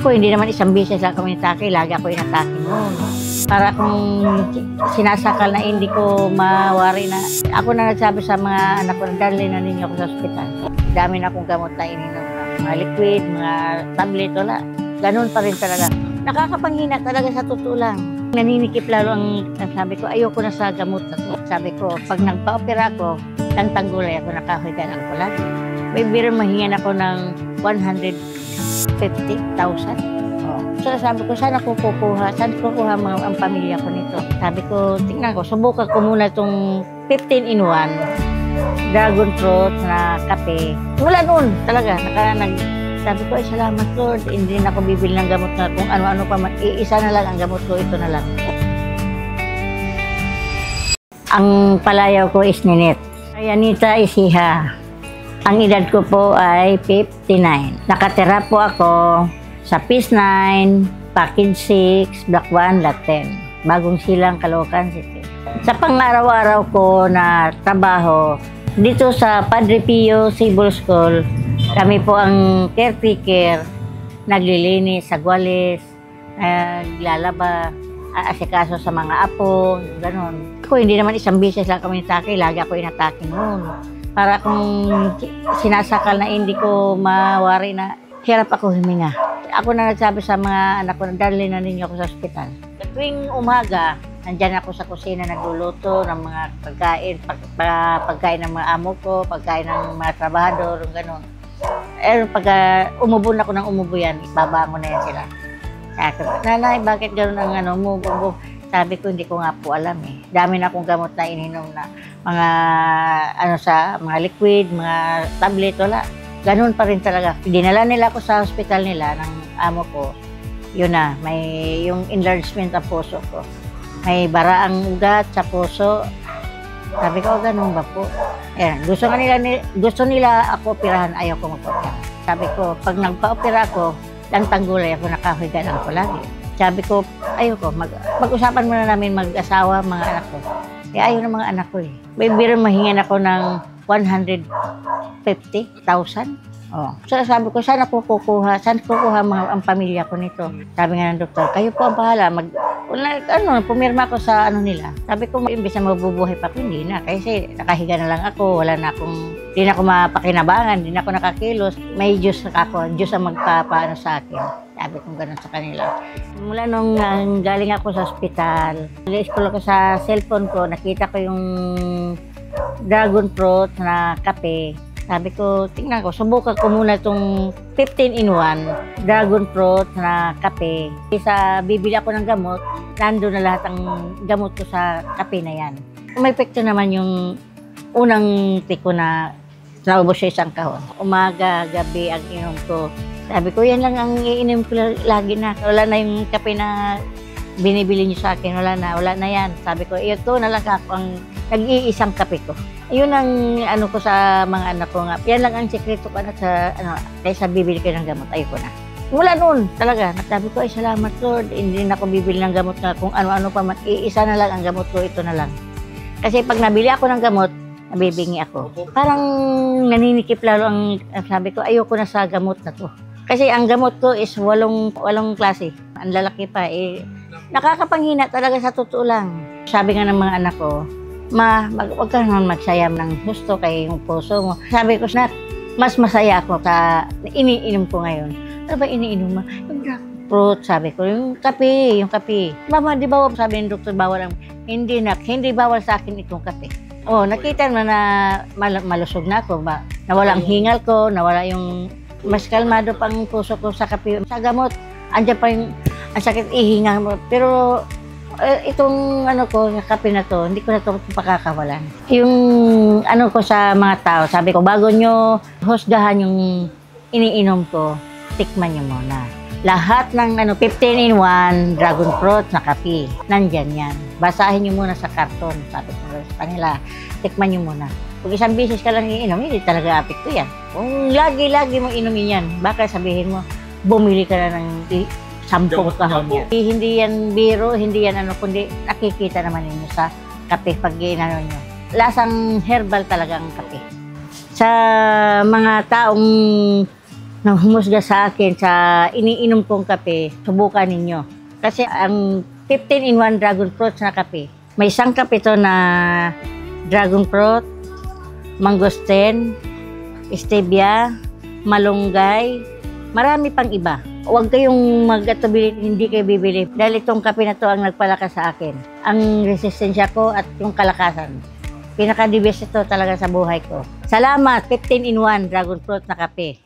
Ako, hindi naman isang beses lang kami inatake, lagi ako inatake noon. Para kung sinasakal na hindi ko mawari na, ako na nagsabi sa mga anak ko na dalhin na ninyo ako sa ospital. Dami na akong gamot na ininom, mga liquid, mga tablet, wala. Ganun pa rin talaga. Nakakapanghina talaga sa totoo lang. Naninikip lalo ang sabi ko, ayoko na sa gamot na to. Sabi ko, pag nagpa-opera ako, ng tanggulay ako, nakahiga lang ko lagi. May biro mahingan ako ng 150,000. So sabi ko, saan ako kukuha? Saan kukuha ang pamilya ko nito? Sabi ko, tingnan ko, subukan ko muna itong 15-in-1 dragon fruit na kape. Mula noon talaga, sabi ko, ay salamat Lord, hindi na ako bibili ng gamot na kung ano-ano pa man. Iisa na lang ang gamot ko, ito na lang. Ang palayaw ko is Ninit. Ayanita Isiha. Ang edad ko po ay 59. Nakatira po ako sa Peace 9, Package 6, Block 1, Lot 10. Bagong Silang, Caloocan City. Sa pang-araw-araw ko na trabaho, dito sa Padre Pio Civil School, kami po ang caretaker, naglilinis sa gwalis, naglalaba, asikaso sa mga apo, gano'n. Ako, hindi naman isang beses lang kami inatake, lagi ako inatake noon. Para kung sinasakal na hindi ko mawari na, hirap ako huminga. Ako na nagsabi sa mga anak ko na dalhin na ninyo ako sa ospital. Tuwing umaga, nandyan ako sa kusina nagluluto ng mga pagkain, pagkain ng mga amo ko, pagkain ng mga trabahador, gano'n. Pag umubo na ako ng umubo yan, babangon na yan sila. Sabi ko, nanay, bakit gano'n ang umubo? Sabi ko, hindi ko nga po alam eh. Dami na akong gamot na ininom na mga, sa mga liquid, mga tablet, wala. Ganun pa rin talaga. Dinala nila ako sa hospital nila ng amo ko. Yun na, may yung enlargement ang puso ko. May baraang ugat sa puso. Sabi ko, ganun ba po? Ayan, gusto nila ako operahan, ayaw ko mag-opera. Sabi ko, pag nagpa-opera ako, lang tanggulay ako, nakahiga lang ako lagi. Sabi ko, ayoko, mag-usapan muna namin mag-asawa, mga anak ko. Ayaw ng mga anak ko eh. May biro mahingan ako ng 150,000. So sabi ko, saan ako kukuha? Saan kukuha ang pamilya ko nito? Sabi nga ng doktor, kayo po ang bahala. Pumirma ako sa nila. Sabi ko, imbis na mabubuhay pa ko, hindi na. Kasi nakahiga na lang ako, hindi na ako mapakinabangan, hindi na ako nakakilos. May Diyos ako, Diyos ang magpapaano sa akin. Sabi ko gano'n sa kanila. Mula nung galing ako sa ospital, nag-scroll ako sa cellphone ko, nakita ko yung dragon fruit na kape. Sabi ko, tingnan ko, subukan ko muna itong 15-in-1 dragon fruit na kape. Sa bibili ako ng gamot, nandun na lahat ang gamot ko sa kape na yan. May epekto naman yung unang tiko na naubos siya isang kahon. Umaga, gabi ang inom ko. Sabi ko, yan lang ang iinom ko lagi na. Wala na yung kape na binibili niyo sa akin. Wala na yan. Sabi ko, ito na lang ako ang nag-iisang kape ko. Yun ang ko sa mga anak ko nga. Yan lang ang sekreto ko na sa, kaysa bibili ko ng gamot, ayoko na. Mula noon, talaga, sabi ko, ay salamat Lord, hindi na ako bibili ng gamot na kung ano-ano pa man. Iisa na lang ang gamot ko, ito na lang. Kasi pag nabili ako ng gamot, nabibingi ako. Parang naninikip lalo ang sabi ko, ayoko na sa gamot na to. Kasi ang gamot ko is walong klase. Ang lalaki pa, nakakapanghina talaga sa totoo lang. Sabi nga ng mga anak ko, huwag ka naman magsayam ng husto kay yung puso mo. Sabi ko, mas masaya ako sa iniinom ko ngayon. Ano ba iniinom mo? Yung dragon fruit, sabi ko, yung kape. Mama, di bawal? Sabi ng doktor, bawal lang. Hindi bawal sa akin itong kape. Nakita mo na malusog na ako ba? Nawala ang hingal ko, nawala yung mas kalmado pang puso ko sa kape. Sa gamot, andyan pa yung ang sakit ihinga mo. Pero itong kape na to, hindi ko na ito pakakawalan. Yung ko sa mga tao, sabi ko, bago nyo husgahan yung iniinom ko, tikman nyo muna. Lahat ng 15-in-1 dragon fruit na kape, nandyan yan. Basahin nyo muna sa karton, sabi ko sa kanila, tikman nyo muna. Kung isang bisis ka lang iinom, hindi talaga apekto yan. Kung lagi-lagi mo inumin yan, baka sabihin mo, bumili ka na ng 10 kahon yan. Hindi yan biro, hindi yan kundi nakikita naman ninyo sa kape pag nyo. Lasang herbal talaga ang kape. Sa mga taong nang humusga sa akin sa iniinom kong kape, subukan ninyo. Kasi ang 15 in 1 dragon fruit na kape, may isang kape to na dragon fruit, mangosteen, stevia, malunggay, marami pang iba. Huwag kayong mag-atubili, hindi kayo bibili. Dahil itong kape na to ang nagpalakas sa akin. Ang resistensya ko at yung kalakasan. Pinaka-the best ito talaga sa buhay ko. Salamat, 15 in 1 dragon fruit na kape.